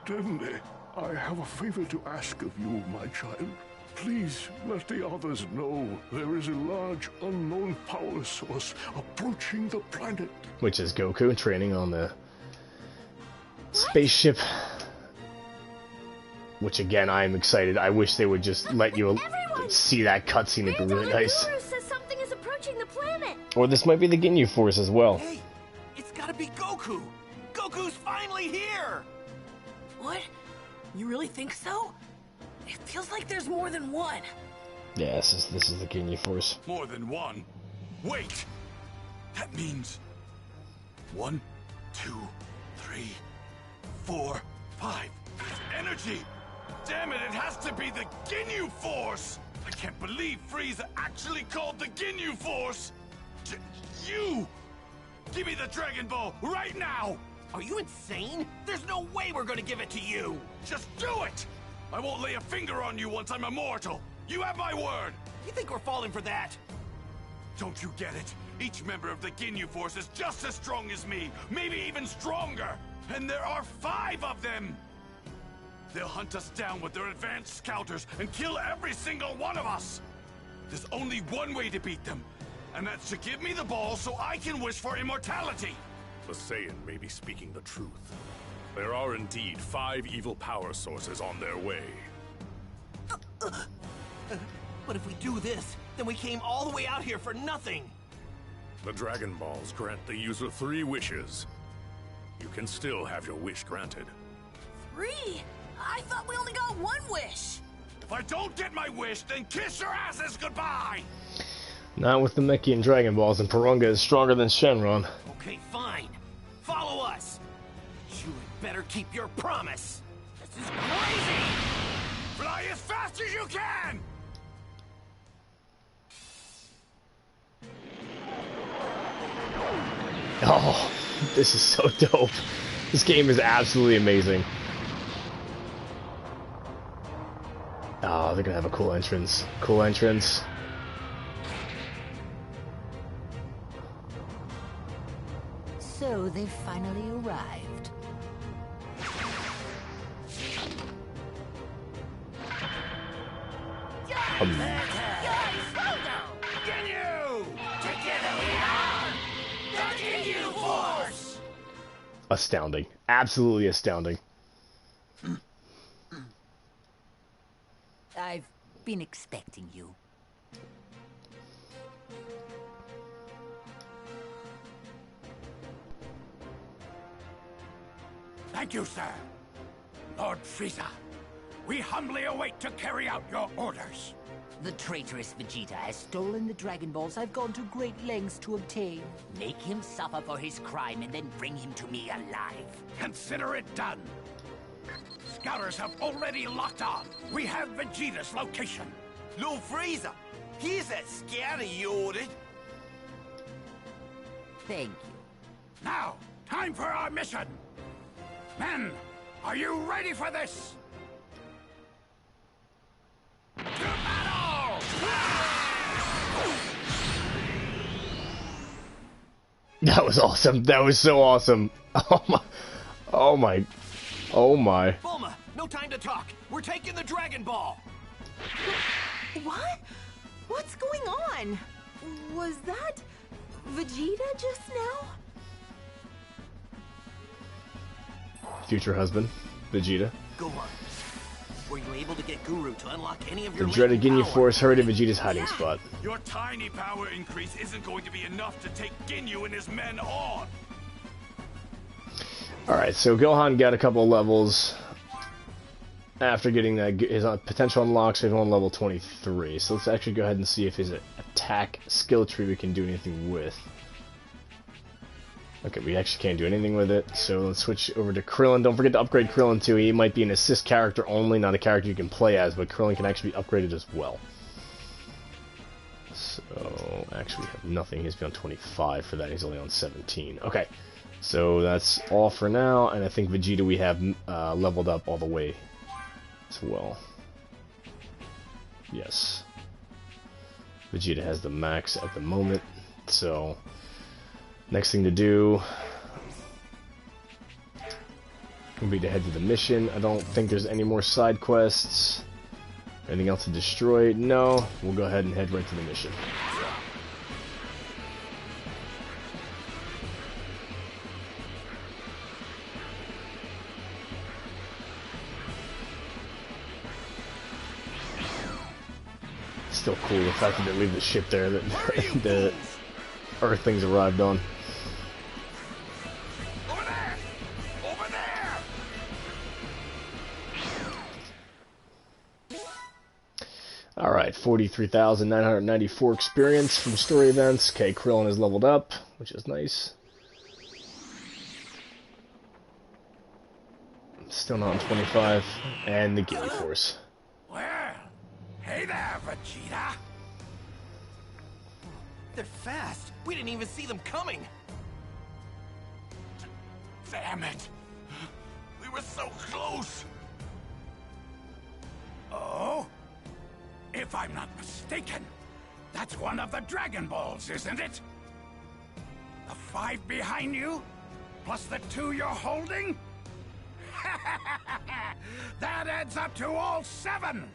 didn't they? I have a favor to ask of you, my child. Please let the others know there is a large unknown power source approaching the planet. Which is Goku training on the spaceship. Which again, I am excited. I wish they would just let you see that cutscene. It'd be really nice. Guru says something is approaching the planet. Or this might be the Ginyu Force as well. Hey! It's gotta be Goku! Goku's finally here! What? You really think so? It feels like there's more than one. Yeah, this is the Ginyu Force. More than one. Wait! That means 1, 2, 3, 4, 5. Energy! Damn it, it has to be the Ginyu Force! I can't believe Frieza actually called the Ginyu Force! You! Give me the Dragon Ball right now! Are you insane? There's no way we're gonna give it to you! Just do it! I won't lay a finger on you once I'm immortal! You have my word! You think we're falling for that? Don't you get it? Each member of the Ginyu Force is just as strong as me, maybe even stronger! And there are 5 of them! They'll hunt us down with their advanced scouters and kill every single one of us! There's only one way to beat them, and that's to give me the ball so I can wish for immortality! The Saiyan may be speaking the truth. There are indeed 5 evil power sources on their way. But if we do this, then we came all the way out here for nothing! The Dragon Balls grant the user 3 wishes. You can still have your wish granted. 3? I thought we only got 1 wish. If I don't get my wish, then kiss your asses goodbye! Not with the Mechian Dragon Balls, and Porunga is stronger than Shenron. Okay, fine. Follow us! You had better keep your promise! This is crazy! Fly as fast as you can! Oh, this is so dope. This game is absolutely amazing. Oh, they're gonna have a cool entrance. Cool entrance. So they've finally arrived. Astounding. Absolutely astounding. I've been expecting you. Thank you, sir. Lord Frieza, we humbly await to carry out your orders. The traitorous Vegeta has stolen the Dragon Balls I've gone to great lengths to obtain. Make him suffer for his crime and then bring him to me alive. Consider it done. Scouters have already locked on. We have Vegeta's location. Lord Frieza, here's that scouter you ordered. Thank you. Now, time for our mission. Men, are you ready for this? To battle! That was awesome. That was so awesome. Oh my. Oh my. Oh my. Bulma, no time to talk. We're taking the Dragon Ball. What? What's going on? Was that Vegeta just now? Future husband, Vegeta. Gohan, were you able to get Guru to unlock any of The your dreaded latent Ginyu power? Force hurried to Vegeta's hiding spot. Your tiny power increase isn't going to be enough to take Ginyu and his men on. Alright, so Gohan got a couple of levels after getting that his potential unlocks. So he's on level 23. So let's actually go ahead and see if his attack skill tree we can do anything with. Okay, we actually can't do anything with it, so let's switch over to Krillin. Don't forget to upgrade Krillin too. He might be an assist character only, not a character you can play as, but Krillin can actually be upgraded as well. So, actually we have nothing. He's on 25 for that. He's only on 17. Okay, so that's all for now, and I think Vegeta we have leveled up all the way as well. Yes. Vegeta has the max at the moment, so next thing to do will be to head to the mission. I don't think there's any more side quests. Anything else to destroy? No. We'll go ahead and head right to the mission. Still cool the fact that they leave the ship there that the Earthlings arrived on. Over there! Over there! Alright, 43,994 experience from story events. Okay, Krillin is leveled up, which is nice. Still not on 25. And the Ginyu Force. Well, hey there, Vegeta. They're fast. We didn't even see them coming. Damn it! We were so close. Oh? If I'm not mistaken, that's one of the Dragon Balls, isn't it? The 5 behind you, plus the 2 you're holding? That adds up to all 7!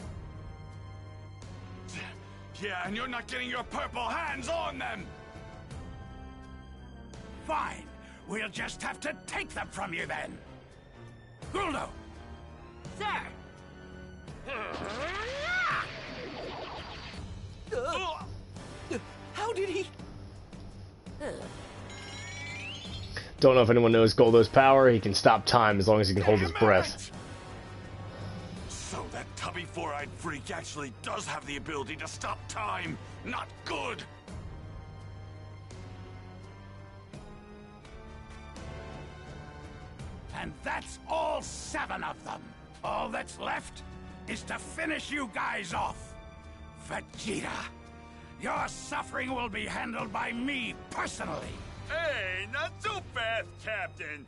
Yeah, and you're not getting your purple hands on them. Fine. We'll just have to take them from you then. Guldo! Sir! How did he? Don't know if anyone knows Goldo's power. He can stop time as long as he can hold his breath. So that tubby four-eyed freak actually does have the ability to stop time. Not good. And that's all 7 of them. All that's left is to finish you guys off. Vegeta, your suffering will be handled by me personally. Hey, not so fast, Captain.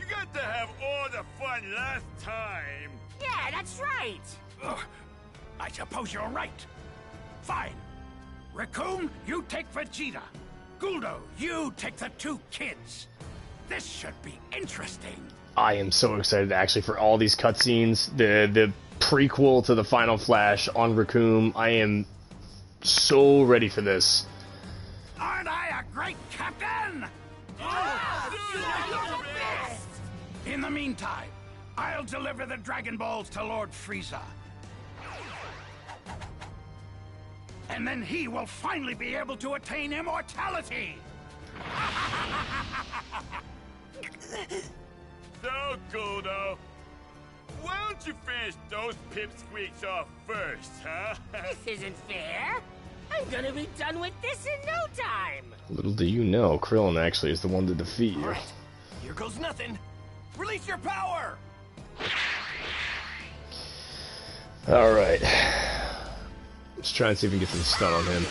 You got to have all the fun last time. Yeah, that's right! Ugh, I suppose you're right. Fine. Recoome, you take Vegeta. Guldo, you take the 2 kids. This should be interesting. I am so excited actually for all these cutscenes. The prequel to the Final Flash on Recoome. I am so ready for this. Aren't I a great captain? In the meantime, I'll deliver the Dragon Balls to Lord Frieza. and then he will finally be able to attain immortality! So, Guldo, why don't you finish those pipsqueaks off first, huh? This isn't fair. I'm gonna be done with this in no time. Little do you know, Krillin actually is the one to defeat you. All right, here goes nothing. Release your power. All right. Let's try and see if we can get some stun on him.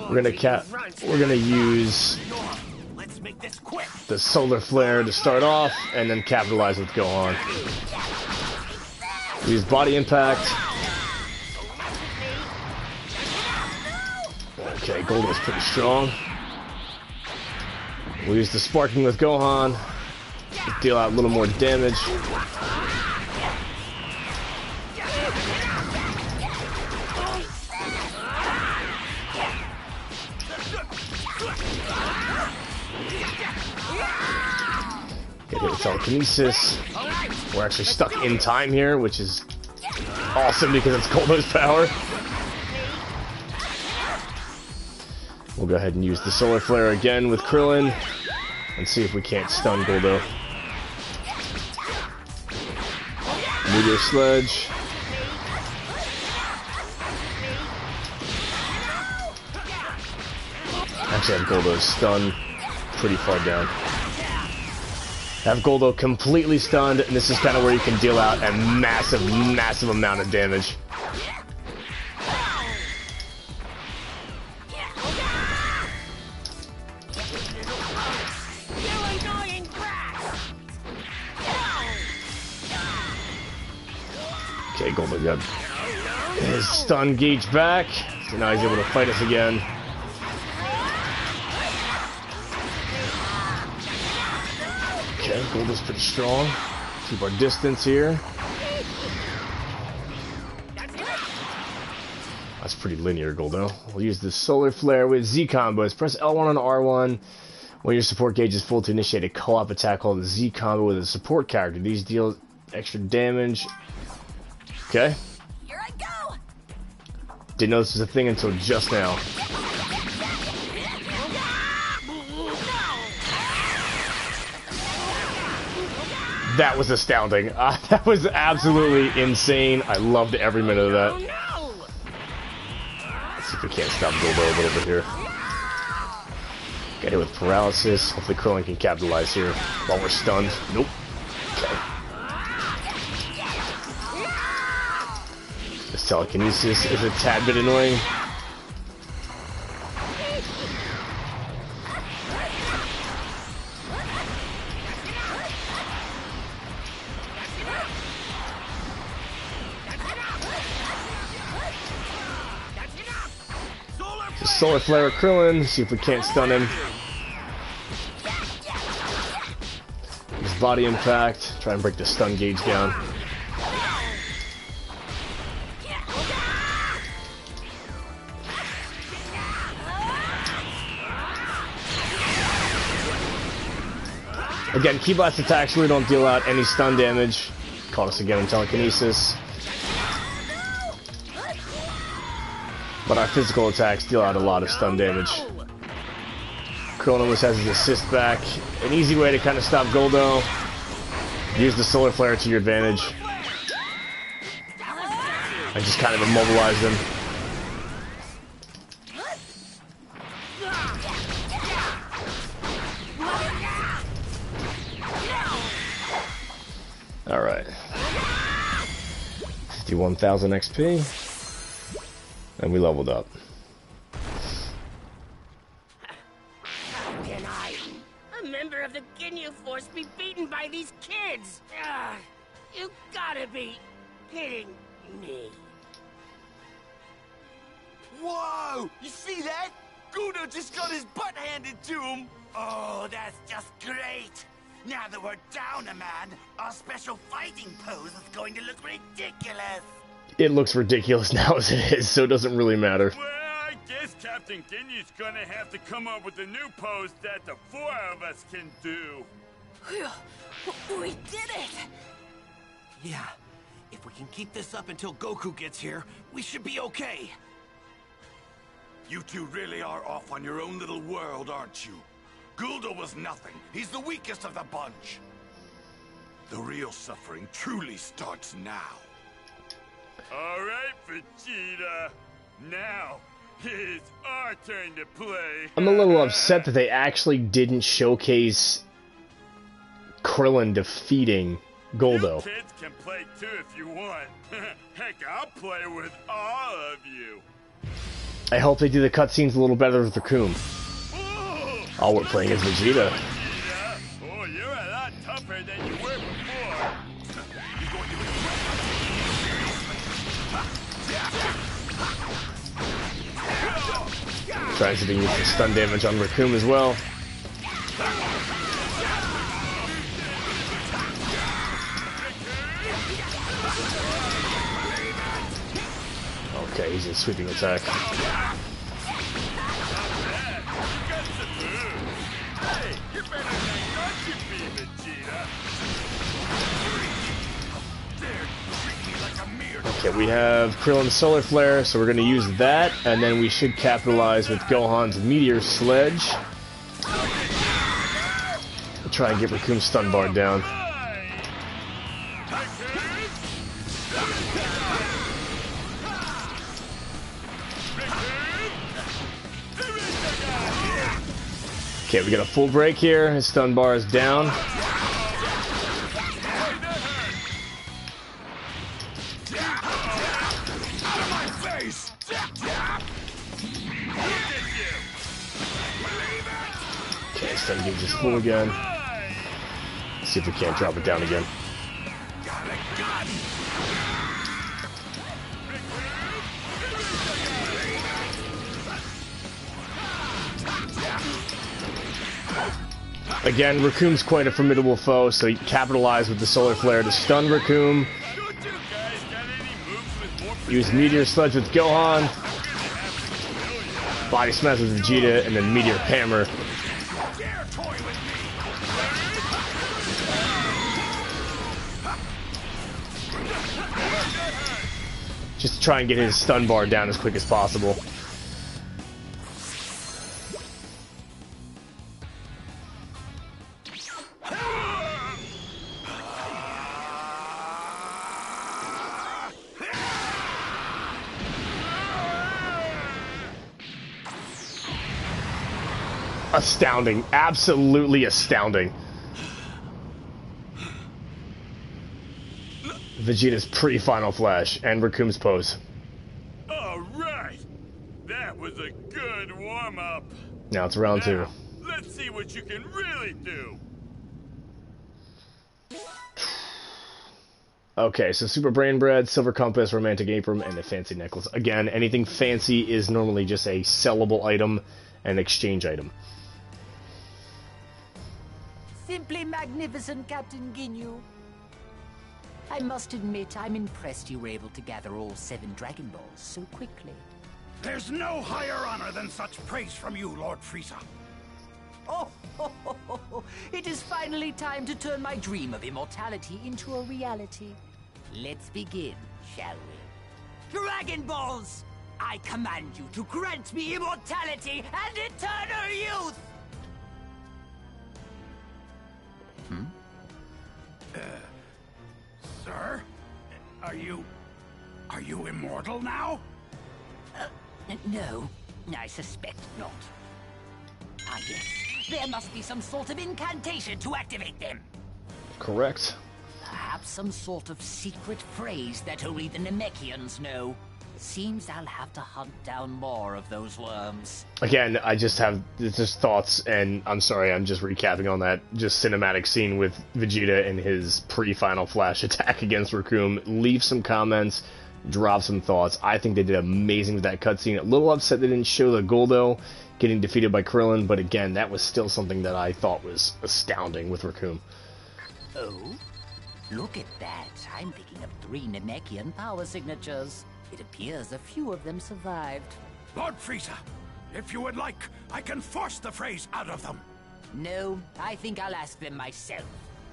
We're gonna use Let's make this quick. the solar flare to start off, and then capitalize with Gohan. Use body impact. Okay, Goldo's pretty strong. We'll use the sparking with Gohan. Deal out a little more damage. Get hit with telekinesis. We're actually stuck in time here, which is awesome because it's Goldo's power. We'll go ahead and use the solar flare again with Krillin and see if we can't stun Goldo. Meteor Sledge. Actually have Goldo's stun pretty far down. Have Goldo completely stunned, and this is kind of where you can deal out a massive, massive amount of damage. Okay, Goldo got his stun gauge back, so now he's able to fight us again. Okay, Goldo's pretty strong. Keep our distance here. That's pretty linear, Goldo. We'll use the solar flare with Z combos. Press L1 on R1 when your support gauge is full to initiate a co-op attack called the Z combo with a support character. These deal extra damage. Okay. Here I go. Didn't know this was a thing until just now. That was astounding. That was absolutely insane. I loved every minute of that. Let's see if we can't stop Goldo a little bit here. Got hit with paralysis. Hopefully Krillin can capitalize here while we're stunned. Nope. Okay. This telekinesis is a tad bit annoying. Solar Flare at Krillin, see if we can't stun him. Use body impact, try and break the stun gauge down. Again, Ki Blast attacks really don't deal out any stun damage. Caught us again in telekinesis. But our physical attacks deal out a lot of stun damage. Krillin almost has his assist back. An easy way to kind of stop Goldo. Use the solar flare to your advantage. And just kind of immobilize them. Alright. 51,000 XP. And we leveled up. How can I, a member of the Ginyu Force, be beaten by these kids? You gotta be kidding me. Whoa! You see that? Gudo just got his butt handed to him! Oh, that's just great! Now that we're down a man, our special fighting pose is going to look ridiculous! It looks ridiculous now as it is, so it doesn't really matter. Well, I guess Captain Ginyu's gonna have to come up with a new pose that the four of us can do. We did it! Yeah, if we can keep this up until Goku gets here, we should be okay. You two really are off on your own little world, aren't you? Guldo was nothing. He's the weakest of the bunch. The real suffering truly starts now. All right, Vegeta. Now, it's our turn to play. I'm a little upset that they actually didn't showcase Krillin defeating Guldo. You kids can play too if you want. Heck, I'll play with all of you. I hope they do the cutscenes a little better with Recoome. Oh, we're playing as Vegeta. Oh, you're a lot tougher than you were before. Trying to use some stun damage on Recoome as well. Okay, he's in sweeping attack. Okay, we have Krillin's Solar Flare, so we're going to use that, and then we should capitalize with Gohan's Meteor Sledge. We'll try and get Recoome's stun bar down. Okay, we got a full break here. His stun bar is down. Okay, stun gauge is full again. Let's see if we can't drop it down again. Again, Recoome's quite a formidable foe, so you capitalize with the Solar Flare to stun Recoome. Use Meteor Sledge with Gohan. Body Smash with Vegeta, and then Meteor Hammer. Just to try and get his stun bar down as quick as possible. Astounding. Absolutely astounding. Vegeta's pre-Final Flash and Recoome's pose. All right. That was a good warm-up. Now it's round two. Let's see what you can really do. Okay, so Super Brain Bread, Silver Compass, Romantic Apron, and a Fancy Necklace. Again, anything fancy is normally just a sellable item, an exchange item. Simply magnificent, Captain Ginyu. I must admit, I'm impressed you were able to gather all 7 Dragon Balls so quickly. There's no higher honor than such praise from you, Lord Frieza. Oh, it is finally time to turn my dream of immortality into a reality. Let's begin, shall we? Dragon Balls! I command you to grant me immortality and eternal youth! Sir? Are you immortal now? No, I suspect not. Ah, yes. There must be some sort of incantation to activate them. Correct. Perhaps some sort of secret phrase that only the Namekians know. Seems I'll have to hunt down more of those worms. Again, I just have just thoughts, and I'm sorry, I'm just recapping on that just cinematic scene with Vegeta and his pre-Final Flash attack against Recoome. Leave some comments, drop some thoughts. I think they did amazing with that cutscene. A little upset they didn't show the Guldo getting defeated by Krillin, but again, that was still something that I thought was astounding with Recoome. Oh? Look at that. I'm picking up 3 Namekian power signatures. It appears a few of them survived. Lord Frieza, if you would like, I can force the phrase out of them. No, I think I'll ask them myself.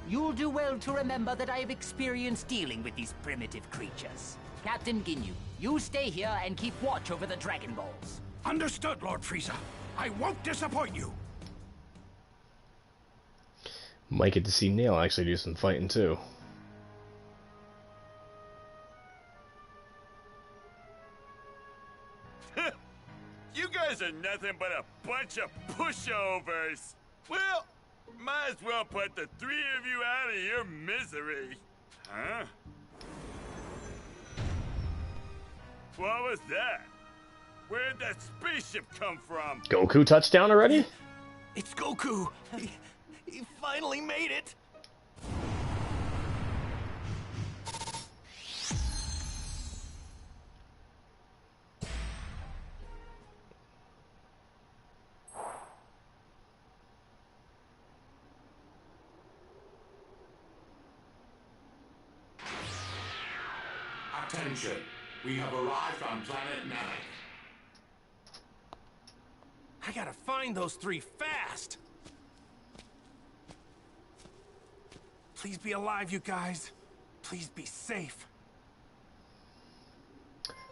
You'll do well to remember that I have experience dealing with these primitive creatures. Captain Ginyu, you stay here and keep watch over the Dragon Balls. Understood, Lord Frieza. I won't disappoint you. Might get to see Nail actually do some fighting too. You guys are nothing but a bunch of pushovers. Well, might as well put the three of you out of your misery. Huh? What was that? Where'd that spaceship come from? Goku touchdown already? It's Goku. He finally made it. Attention, we have arrived on planet Namek. I gotta find those three fast. Please be alive, you guys. Please be safe.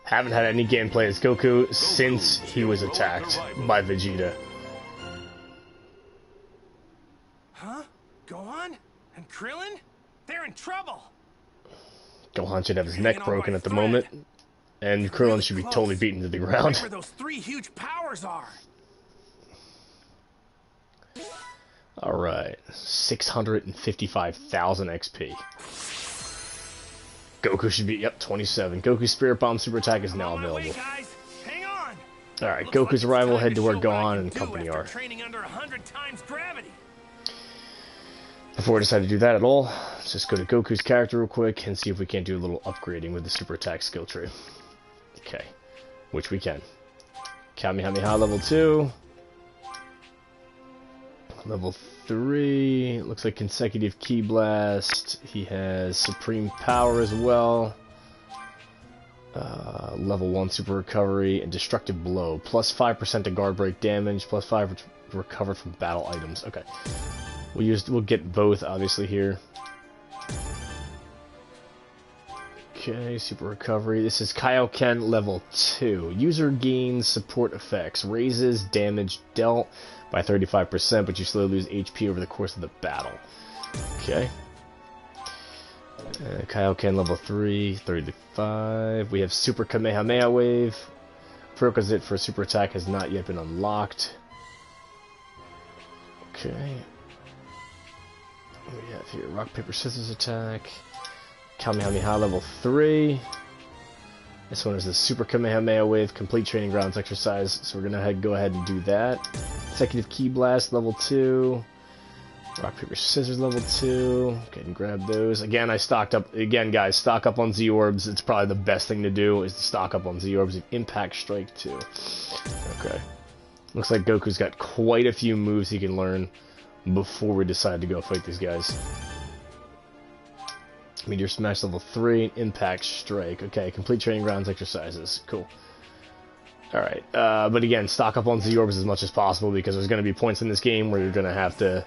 Haven't had any gameplay as Goku since he was attacked by Vegeta. Huh? Gohan? And Krillin? They're in trouble. Gohan should have his neck broken at the moment, and Krillin should be totally beaten to the ground. Right where those three huge powers are. Alright, 655,000 XP. Goku should be, yep, 27. Goku's Spirit Bomb Super Attack is now available. Alright, Goku's arrival, head to where Gohan and company are. Training under 100 times gravity. Before I decide to do that at all, let's just go to Goku's character real quick and see if we can't do a little upgrading with the Super Attack skill tree. Okay, which we can. Kamehameha level 2. Level 3, looks like consecutive Ki Blast. He has Supreme Power as well. Level 1 Super Recovery and Destructive Blow. Plus 5% to guard break damage, plus 5 recovered from battle items. Okay. We'll get both obviously here. Okay, Super Recovery. This is Kaioken level 2. User gains support effects. Raises damage dealt by 35%, but you slowly lose HP over the course of the battle. Okay. Kaioken level 3, 35. We have Super Kamehameha Wave. Prerequisite for Super Attack has not yet been unlocked. Okay. What do we have here? Rock, Paper, Scissors Attack. Kamehameha level 3. This one is the Super Kamehameha Wave Complete Training Grounds exercise, so we're gonna go ahead and do that. Consecutive Ki Blast level 2. Rock, Paper, Scissors level 2. Go ahead and grab those. Again, I stocked up. Again, guys, stock up on Z Orbs. It's probably the best thing to do is to stock up on Z Orbs. Impact Strike 2. Okay. Looks like Goku's got quite a few moves he can learn before we decide to go fight these guys. Meteor Smash level 3, Impact Strike. Okay, Complete Training Grounds exercises. Cool. Alright, but again, stock up on Z Orbs as much as possible because there's going to be points in this game where you're going to have to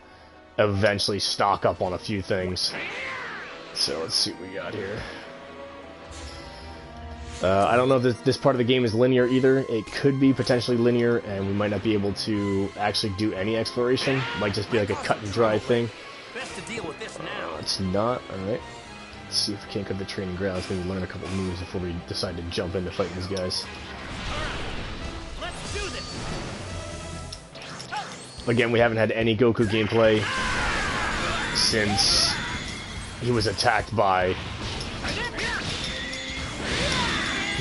eventually stock up on a few things. So let's see what we got here. I don't know if this part of the game is linear either. It could be potentially linear, and we might not be able to actually do any exploration. It might just be like a cut and dry thing. Best to deal with this now. It's not. Alright. Let's see if we can't go to the training grounds. Maybe learn a couple moves before we decide to jump into fighting these guys. Let's do this. Again, we haven't had any Goku gameplay since he was attacked by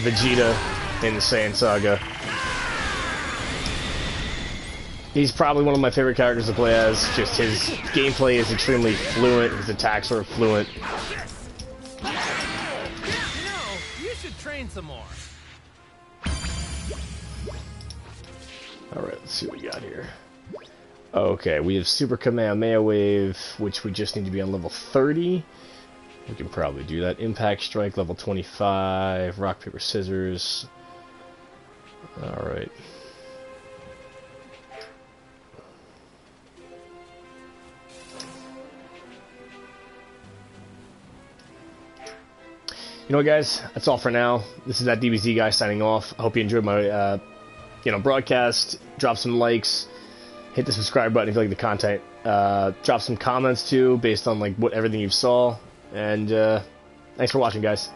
Vegeta in the Saiyan Saga. He's probably one of my favorite characters to play as. Just his gameplay is extremely fluent. His attacks are fluent. You should train some more. Alright, let's see what we got here. Okay, we have Super Kamehameha Wave, which we just need to be on level 30. We can probably do that. Impact Strike, level 25. Rock, Paper, Scissors. Alright. You know what, guys? That's all for now. This is that DBZ guy signing off. I hope you enjoyed my broadcast. Drop some likes. Hit the subscribe button if you like the content. Drop some comments too, based on like everything you saw. And thanks for watching, guys.